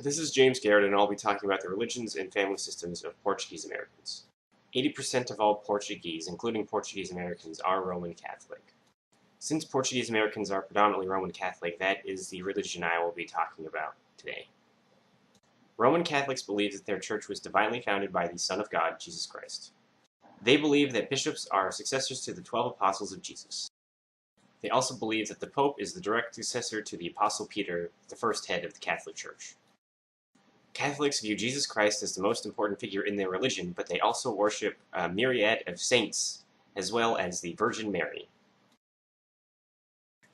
This is James Garrett, and I'll be talking about the religions and family systems of Portuguese Americans. 80% of all Portuguese, including Portuguese Americans, are Roman Catholic. Since Portuguese Americans are predominantly Roman Catholic, that is the religion I will be talking about today. Roman Catholics believe that their church was divinely founded by the Son of God, Jesus Christ. They believe that bishops are successors to the 12 apostles of Jesus. They also believe that the Pope is the direct successor to the Apostle Peter, the first head of the Catholic Church. Catholics view Jesus Christ as the most important figure in their religion, but they also worship a myriad of saints, as well as the Virgin Mary.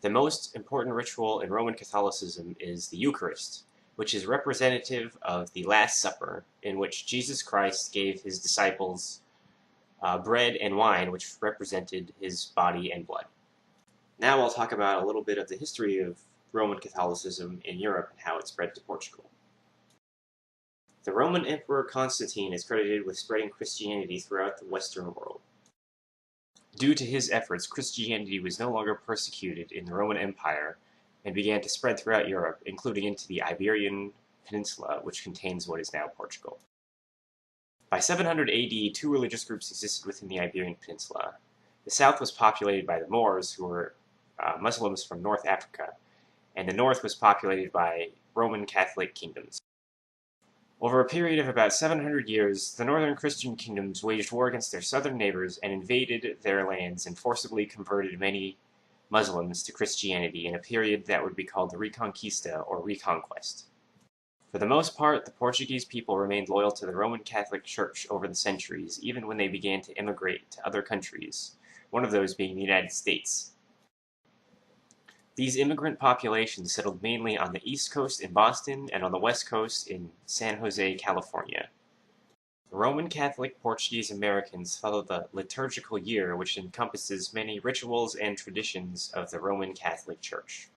The most important ritual in Roman Catholicism is the Eucharist, which is representative of the Last Supper, in which Jesus Christ gave his disciples bread and wine, which represented his body and blood. Now I'll talk about a little bit of the history of Roman Catholicism in Europe and how it spread to Portugal. The Roman Emperor Constantine is credited with spreading Christianity throughout the Western world. Due to his efforts, Christianity was no longer persecuted in the Roman Empire and began to spread throughout Europe, including into the Iberian Peninsula, which contains what is now Portugal. By 700 AD, two religious groups existed within the Iberian Peninsula. The south was populated by the Moors, who were Muslims from North Africa, and the north was populated by Roman Catholic kingdoms. Over a period of about 700 years, the northern Christian kingdoms waged war against their southern neighbors and invaded their lands and forcibly converted many Muslims to Christianity in a period that would be called the Reconquista or Reconquest. For the most part, the Portuguese people remained loyal to the Roman Catholic Church over the centuries, even when they began to immigrate to other countries, one of those being the United States. These immigrant populations settled mainly on the East Coast in Boston and on the West Coast in San Jose, California. Roman Catholic Portuguese Americans follow the liturgical year, which encompasses many rituals and traditions of the Roman Catholic Church.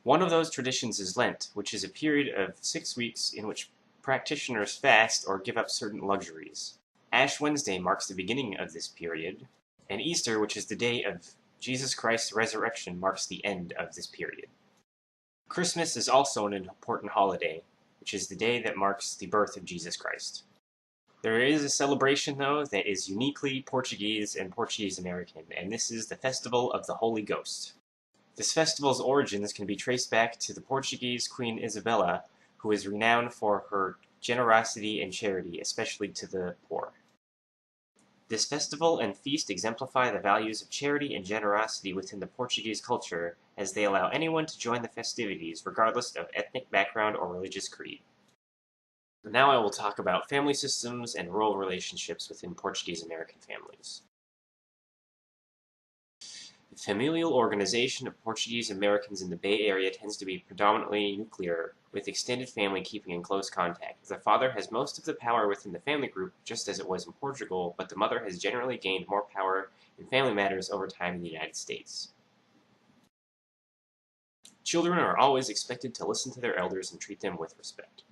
One of those traditions is Lent, which is a period of 6 weeks in which practitioners fast or give up certain luxuries. Ash Wednesday marks the beginning of this period, and Easter, which is the day of Jesus Christ's resurrection, marks the end of this period. Christmas is also an important holiday, which is the day that marks the birth of Jesus Christ. There is a celebration, though, that is uniquely Portuguese and Portuguese American, and this is the Festival of the Holy Ghost. This festival's origins can be traced back to the Portuguese Queen Isabella, who is renowned for her generosity and charity, especially to the poor. This festival and feast exemplify the values of charity and generosity within the Portuguese culture, as they allow anyone to join the festivities, regardless of ethnic background or religious creed. Now I will talk about family systems and role relationships within Portuguese American families. The familial organization of Portuguese Americans in the Bay Area tends to be predominantly nuclear, with extended family keeping in close contact. The father has most of the power within the family group, just as it was in Portugal, but the mother has generally gained more power in family matters over time in the United States. Children are always expected to listen to their elders and treat them with respect.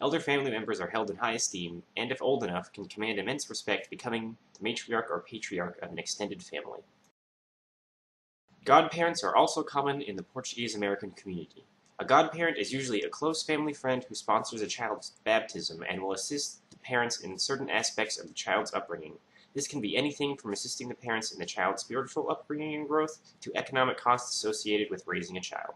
Elder family members are held in high esteem, and if old enough, can command immense respect, becoming the matriarch or patriarch of an extended family. Godparents are also common in the Portuguese American community. A godparent is usually a close family friend who sponsors a child's baptism and will assist the parents in certain aspects of the child's upbringing. This can be anything from assisting the parents in the child's spiritual upbringing and growth to economic costs associated with raising a child.